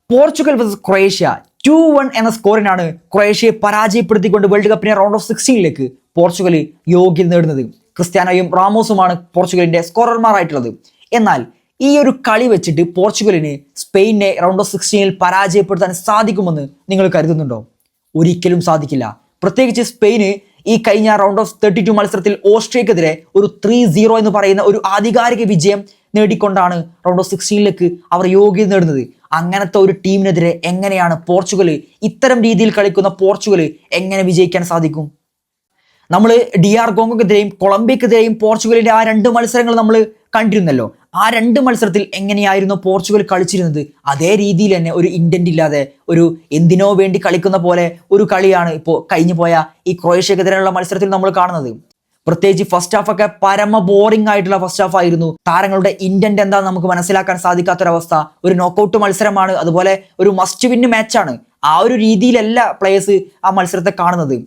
Portugal versus Croatia 2-1 എന്ന സ്കോറിനാണ് ക്രൊയേഷ്യയെ പരാജയപ്പെടുത്തിക്കൊണ്ട് world കപ്പിനെ round of 16 Portugal യോഗ്യത നേടുന്നത്. ക്രിസ്ത്യാനോയും റാമോസുമാണ് പോർച്ചുഗലിന്റെ സ്കോറർമാരായിട്ടുള്ളത്. എന്നാൽ ഈ ഒരു കളി വെച്ചിട്ട് പോർച്ചുഗലിന് സ്പെയിനെ റൗണ്ട് ഓഫ് 16 പരാജയപ്പെടുത്താൻ സാധിക്കുമെന്ന് നിങ്ങൾ കരുതുന്നുണ്ടോ? ഒരിക്കലും സാധിക്കില്ല. പ്രത്യേകിച്ച് സ്പെയിന് ഈ കഴിഞ്ഞ റൗണ്ട് ഓഫ് 32 മത്സരത്തിൽ ഓസ്ട്രിയക്കെതിരെ ഒരു 3-0 എന്ന് പറയുന്ന ഒരു ആധികാരിക വിജയം നേടിക്കൊണ്ടാണ് റൗണ്ട് ഓഫ് 16 അവർ യോഗ്യത നേടുന്നത്. അങ്ങനത്തെ ഒരു ടീമിനെതിരെ എങ്ങനെയാണ് പോർച്ചുഗൽ, ഇത്തരം രീതിയിൽ കളിക്കുന്ന പോർച്ചുഗൽ എങ്ങനെ വിജയിക്കാൻ സാധിക്കും? നമ്മൾ DR കോങ്കോക്കെതിരെയും കൊളംബിയക്കെതിരെയും പോർച്ചുഗലിന്റെ ആ 2 മത്സരങ്ങൾ നമ്മൾ കണ്ടിരുന്നല്ലോ. ആ 2 മത്സരത്തിൽ എങ്ങനെയായിരുന്നു പോർച്ചുഗൽ കളിച്ചിരുന്നത്? അതേ രീതിയിൽ തന്നെ ഒരു ഇന്റന്റ് ഇല്ലാതെ ഒരു എന്തിനോ വേണ്ടി കളിക്കുന്ന പോലെ ഒരു കളിയാണ് ഇപ്പോൾ കഴിഞ്ഞു പോയ ഈ ക്രൊയേഷ്യക്കെതിരെയുള്ള മത്സരത്തിൽ നമ്മൾ കാണുന്നത്. പ്രത്യേകിച്ച് ഫസ്റ്റ് ഹാഫ് ഒക്കെ പരമ ബോറിംഗ് ആയിട്ടുള്ള ഫസ്റ്റ് ഹാഫ് ആയിരുന്നു. താരങ്ങളുടെ ഇന്റന്റ് എന്താണെന്ന് നമുക്ക് മനസ്സിലാക്കാൻ സാധിക്കാത്തൊരവസ്ഥ. ഒരു നോക്കൌട്ട് മത്സരമാണ്, അതുപോലെ ഒരു മസ്റ്റ് വിൻ മാച്ചാണ്. ആ ഒരു രീതിയിലല്ല പ്ലേയേഴ്സ് ആ മത്സരത്തെ കാണുന്നത്.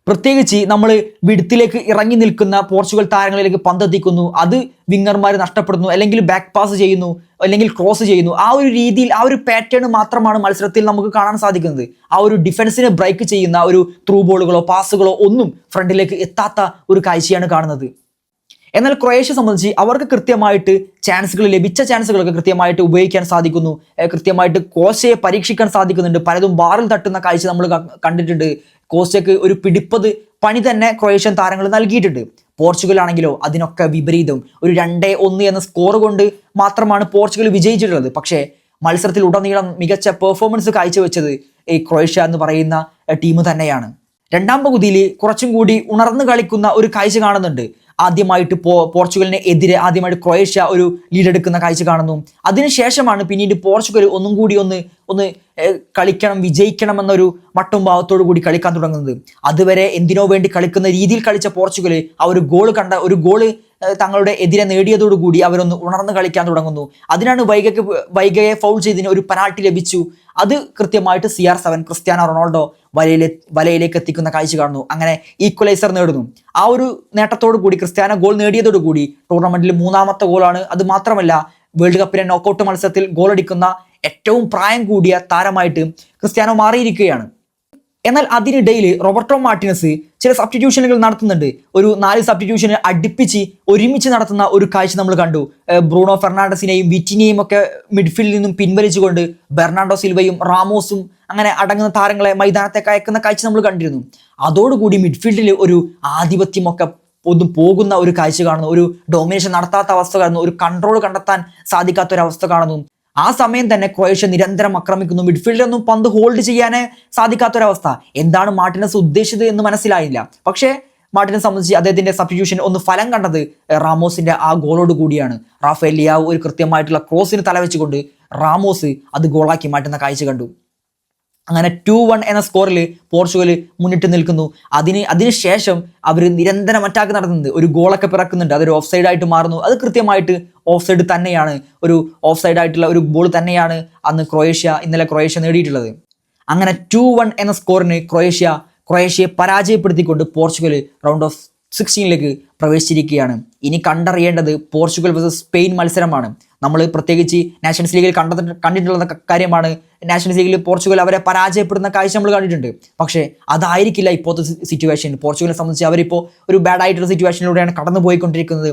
പ്രത്യേകിച്ച് നമ്മൾ വിഡ്ത്തിലേക്ക് ഇറങ്ങി നിൽക്കുന്ന പോർച്ചുഗൽ താരങ്ങളിലേക്ക് പന്തെത്തിക്കുന്നു, അത് വിങ്ങർമാർ നഷ്ടപ്പെടുന്നു, അല്ലെങ്കിൽ ബാക്ക് പാസ് ചെയ്യുന്നു, അല്ലെങ്കിൽ ക്രോസ് ചെയ്യുന്നു. ആ ഒരു രീതിയിൽ ആ ഒരു പാറ്റേൺ മാത്രമാണ് മത്സരത്തിൽ നമുക്ക് കാണാൻ സാധിക്കുന്നത്. ആ ഒരു ഡിഫൻസിനെ ബ്രേക്ക് ചെയ്യുന്ന ഒരു ത്രൂ ബോളുകളോ പാസുകളോ ഒന്നും ഫ്രണ്ടിലേക്ക് എത്താത്ത ഒരു കാഴ്ചയാണ് കാണുന്നത്. എന്നാൽ ക്രൊയേഷ്യ സംബന്ധിച്ച് അവർക്ക് കൃത്യമായിട്ട് ലഭിച്ച ചാൻസുകളൊക്കെ കൃത്യമായിട്ട് ഉപയോഗിക്കാൻ സാധിക്കുന്നു. കൃത്യമായിട്ട് കോസ്റ്റയെ പരീക്ഷിക്കാൻ സാധിക്കുന്നുണ്ട്. പലതും ബാറിൽ തട്ടുന്ന കാഴ്ച നമ്മൾ കണ്ടിട്ടുണ്ട്. കോസ്റ്റയ്ക്ക് ഒരു പിടിപ്പത് പണി തന്നെ ക്രൊയേഷ്യൻ താരങ്ങൾ നൽകിയിട്ടുണ്ട്. പോർച്ചുഗൽ ആണെങ്കിലോ അതിനൊക്കെ വിപരീതം. ഒരു 2-1 എന്ന സ്കോർ കൊണ്ട് മാത്രമാണ് പോർച്ചുഗൽ വിജയിച്ചിട്ടുള്ളത്. പക്ഷേ മത്സരത്തിൽ ഉടനീളം മികച്ച പെർഫോമൻസ് കാഴ്ചവെച്ചത് ഈ ക്രൊയേഷ്യ എന്ന് പറയുന്ന ടീം തന്നെയാണ്. രണ്ടാം പകുതിയിൽ കുറച്ചും കൂടി ഉണർന്നു കളിക്കുന്ന ഒരു കാഴ്ച കാണുന്നുണ്ട്. ആദ്യമായിട്ട് പോർച്ചുഗലിന് എതിരെ ആദ്യമായിട്ട് ക്രൊയേഷ്യ ഒരു ലീഡ് എടുക്കുന്ന കാഴ്ച കാണുന്നു. അതിനുശേഷമാണ് പിന്നീട് പോർച്ചുഗൽ ഒന്നും കൂടി ഒന്ന് കളിക്കണം, വിജയിക്കണം എന്നൊരു മട്ടും ഭാവത്തോടു കൂടി കളിക്കാൻ തുടങ്ങുന്നത്. അതുവരെ എന്തിനോ വേണ്ടി കളിക്കുന്ന രീതിയിൽ കളിച്ച പോർച്ചുഗൽ ആ ഒരു ഗോള് തങ്ങളുടെ എതിരെ നേടിയതോടുകൂടി അവരൊന്ന് ഉണർന്ന് കളിക്കാൻ തുടങ്ങുന്നു. അതിനാണ് വൈഗയെ ഫൗൾ ചെയ്തതിന് ഒരു പെനാൾട്ടി ലഭിച്ചു. അത് കൃത്യമായിട്ട് CR7 ക്രിസ്ത്യാനോ റൊണാൾഡോ വലയിലേക്ക് എത്തിക്കുന്ന കാഴ്ച കാണുന്നു. അങ്ങനെ ഈക്വലൈസർ നേടുന്നു. ആ ഒരു നേട്ടത്തോടു കൂടി ക്രിസ്ത്യാനോ ഗോൾ നേടിയതോടുകൂടി ടൂർണമെന്റിൽ 3ാമത്തെ ഗോളാണ്. അത് മാത്രമല്ല വേൾഡ് കപ്പിലെ നോക്കൌട്ട് മത്സരത്തിൽ ഗോളടിക്കുന്ന ഏറ്റവും പ്രായം കൂടിയ താരമായിട്ട് ക്രിസ്ത്യാനോ മാറിയിരിക്കുകയാണ്. എന്നാൽ അതിനിടയിൽ റോബർട്ടോ മാർട്ടിനസ് ചില സബ്സ്റ്റിറ്റ്യൂഷനുകൾ നടത്തുന്നുണ്ട്. ഒരു 4 സബ്സ്റ്റിറ്റ്യൂഷന് അടുപ്പിച്ച് ഒരുമിച്ച് നടത്തുന്ന ഒരു കാഴ്ച നമ്മൾ കണ്ടു. ബ്രൂണോ ഫെർണാണ്ടസിനെയും വിറ്റിനെയും ഒക്കെ മിഡ്ഫീൽഡിൽ നിന്നും പിൻവലിച്ചുകൊണ്ട് ബെർണാർഡോ സിൽവയും റാമോസും അങ്ങനെ അടങ്ങുന്ന താരങ്ങളെ മൈതാനത്തേക്ക് അയക്കുന്ന കാഴ്ച നമ്മൾ കണ്ടിരുന്നു. അതോടുകൂടി മിഡ്ഫീൽഡിൽ ഒരു ആധിപത്യമൊക്കെ പോകുന്ന ഒരു കാഴ്ച കാണുന്നു. ഒരു ഡോമിനേഷൻ നടത്താത്ത അവസ്ഥ കാണുന്നു. ഒരു കൺട്രോൾ കണ്ടെത്താൻ സാധിക്കാത്ത ഒരു അവസ്ഥ കാണുന്നു. ആ സമയം തന്നെ ക്രൊയേഷ്യ നിരന്തരം ആക്രമിക്കുന്നു. മിഡ്ഫീൽഡിലൊന്നും പന്ത് ഹോൾഡ് ചെയ്യാനേ സാധിക്കാത്തൊരവസ്ഥ. എന്താണ് മാർട്ടിനസ് ഉദ്ദേശിച്ചത് എന്ന് മനസ്സിലായില്ല. പക്ഷേ മാർട്ടിനെ സംബന്ധിച്ച് അദ്ദേഹത്തിന്റെ സബ്സ്റ്റിറ്റ്യൂഷൻ ഒന്ന് ഫലം കണ്ടത് റാമോസിന്റെ ആ ഗോളോട് കൂടിയാണ്. റാഫേൽ ലിയാവ് ഒരു കൃത്യമായിട്ടുള്ള ക്രോസിന് തലവെച്ചുകൊണ്ട് റാമോസ് അത് ഗോളാക്കി മാറ്റുന്ന കാഴ്ച കണ്ടു. അങ്ങനെ 2-1 എന്ന സ്കോറിൽ പോർച്ചുഗൽ മുന്നിട്ട് നിൽക്കുന്നു. അതിനുശേഷം അവർ നിരന്തരം അറ്റാക്ക് നടത്തുന്നുണ്ട്. ഒരു ഗോളൊക്കെ പിറക്കുന്നുണ്ട്. അതൊരു ഓഫ് സൈഡ് ആയിട്ട് മാറുന്നു. അത് കൃത്യമായിട്ട് ഓഫ് സൈഡ് തന്നെയാണ്. ഒരു ഓഫ് സൈഡ് ആയിട്ടുള്ള ഒരു ബോൾ തന്നെയാണ് ഇന്നലെ ക്രൊയേഷ്യ നേടിയിട്ടുള്ളത്. അങ്ങനെ 2-1 എന്ന സ്കോറിന് ക്രൊയേഷ്യയെ പരാജയപ്പെടുത്തിക്കൊണ്ട് പോർച്ചുഗൽ റൗണ്ട് ഓഫ് 16 പ്രവേശിച്ചിരിക്കുകയാണ്. ഇനി കണ്ടറിയേണ്ടത് പോർച്ചുഗൽ വേഴ്സസ് സ്പെയിൻ മത്സരമാണ്. നമ്മൾ പ്രത്യേകിച്ച് നാഷൻസ് ലീഗിൽ കണ്ടിട്ടുള്ള കാര്യമാണ്. നാഷൻസ് ലീഗിൽ പോർച്ചുഗൽ അവരെ പരാജയപ്പെടുന്ന കാഴ്ച നമ്മൾ കണ്ടിട്ടുണ്ട്. പക്ഷേ അതായിരിക്കില്ല ഇപ്പോഴത്തെ സിറ്റുവേഷൻ. പോർച്ചുഗലിനെ സംബന്ധിച്ച് അവരിപ്പോൾ ഒരു ബാഡ് ആയിട്ടുള്ള സിറ്റുവേഷനിലൂടെയാണ് കടന്നു പോയിക്കൊണ്ടിരിക്കുന്നത്.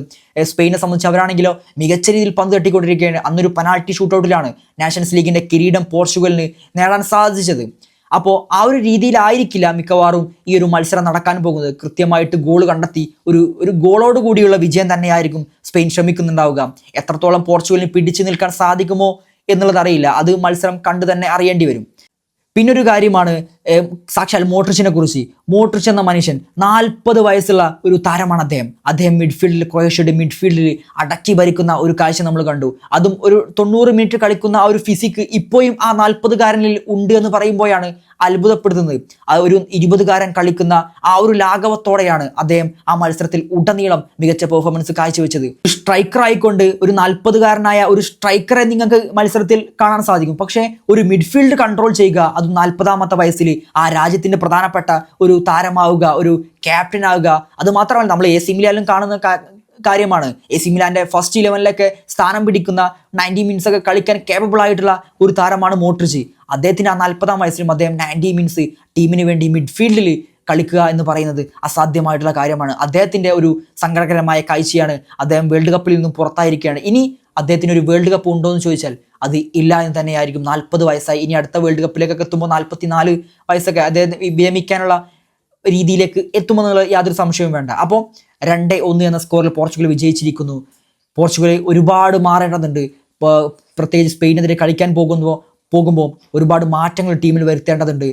സ്പെയിനെ സംബന്ധിച്ച് അവരാണെങ്കിലോ മികച്ച രീതിയിൽ പന്ത് തട്ടിക്കൊണ്ടിരിക്കുകയാണ്. അന്നൊരു പെനാൾട്ടി ഷൂട്ടൗട്ടിലാണ് നാഷൻസ് ലീഗിന്റെ കിരീടം പോർച്ചുഗലിന് നേടാൻ സാധിച്ചത്. അപ്പോൾ ആ ഒരു രീതിയിലായിരിക്കില്ല മിക്കവാറും ഈ ഒരു മത്സരം നടക്കാൻ പോകുന്നത്. കൃത്യമായിട്ട് ഗോൾ കണ്ടെത്തി ഒരു ഗോളോട് കൂടിയുള്ള വിജയം തന്നെയായിരിക്കും സ്പെയിൻ ശ്രമിക്കുന്നുണ്ടാവുക. എത്രത്തോളം പോർച്ചുഗലിന് പിടിച്ചു നിൽക്കാൻ സാധിക്കുമോ എന്നുള്ളത് അറിയില്ല. അത് മത്സരം കണ്ടു തന്നെ അറിയേണ്ടി വരും. പിന്നൊരു കാര്യമാണ് സാക്ഷാൽ മോഡ്രിച്ചിനെ കുറിച്ച്. മോഡ്രിച്ച് എന്ന മനുഷ്യൻ 40 വയസ്സുള്ള ഒരു താരമാണ് അദ്ദേഹം ക്രൊയേഷ്യയുടെ മിഡ്ഫീൽഡിൽ അടക്കി ഭരിക്കുന്ന ഒരു കാഴ്ച നമ്മൾ കണ്ടു. അതും ഒരു 90 മിനിറ്റ് കളിക്കുന്ന ആ ഒരു ഫിസിക്ക് ഇപ്പോഴും ആ 40-കാരനിൽ ഉണ്ട് എന്ന് പറയുമ്പോഴാണ് അത്ഭുതപ്പെടുത്തുന്നത്. ഒരു 20-കാരൻ കളിക്കുന്ന ആ ഒരു ലാഘവത്തോടെയാണ് അദ്ദേഹം ആ മത്സരത്തിൽ ഉടനീളം മികച്ച പെർഫോമൻസ് കാഴ്ചവെച്ചത്. സ്ട്രൈക്കർ ആയിക്കൊണ്ട് ഒരു 40-കാരനായ ഒരു സ്ട്രൈക്കറെ നിങ്ങൾക്ക് മത്സരത്തിൽ കാണാൻ സാധിക്കും. പക്ഷേ ഒരു മിഡ്ഫീൽഡ് കൺട്രോൾ ചെയ്യുക, അതും 40-ാമത്തെ വയസ്സിൽ ആ രാജ്യത്തിന്റെ പ്രധാനപ്പെട്ട ഒരു താരമാവുക, ഒരു ക്യാപ്റ്റൻ ആവുക. അത് മാത്രമല്ല നമ്മൾ AC മിലാനിലും കാര്യമാണ്. AC മിലാന്റെ ഫസ്റ്റ് 11 സ്ഥാനം പിടിക്കുന്ന 90 മിനിറ്റ്സ് ഒക്കെ കളിക്കാൻ കേപ്പബിൾ ആയിട്ടുള്ള ഒരു താരമാണ് മോഡ്രിച്ച്. അദ്ദേഹത്തിന് ആ 40-ാം വയസ്സിലും അദ്ദേഹം 90 മിനിറ്റ്സ് ടീമിന് വേണ്ടി മിഡ്ഫീൽഡിൽ കളിക്കുക എന്ന് പറയുന്നത് അസാധ്യമായിട്ടുള്ള കാര്യമാണ്. അദ്ദേഹത്തിൻ്റെ ഒരു സങ്കടകരമായ കാഴ്ചയാണ്. അദ്ദേഹം വേൾഡ് കപ്പിൽ നിന്നും പുറത്തായിരിക്കുകയാണ്. ഇനി അദ്ദേഹത്തിന് ഒരു വേൾഡ് കപ്പ് ഉണ്ടോ എന്ന് ചോദിച്ചാൽ അത് ഇല്ല എന്ന് തന്നെയായിരിക്കും. 40 വയസ്സായി. ഇനി അടുത്ത വേൾഡ് കപ്പിലേക്കൊക്കെ എത്തുമ്പോൾ 44 വയസ്സൊക്കെ അദ്ദേഹം വിരമിക്കാനുള്ള രീതിയിലേക്ക് എത്തുമെന്നുള്ള യാതൊരു സംശയവും വേണ്ട. അപ്പോൾ 2-1 എന്ന സ്കോറിൽ പോർച്ചുഗൽ വിജയിച്ചിരിക്കുന്നു. പോർച്ചുഗൽ ഒരുപാട് മാറേണ്ടതുണ്ട്. ഇപ്പോൾ പ്രത്യേകിച്ച് സ്പെയിനെതിരെ കളിക്കാൻ പോകുമ്പോൾ ഒരുപാട് മാറ്റങ്ങൾ ടീമിൽ വരുത്തേണ്ടതുണ്ട്.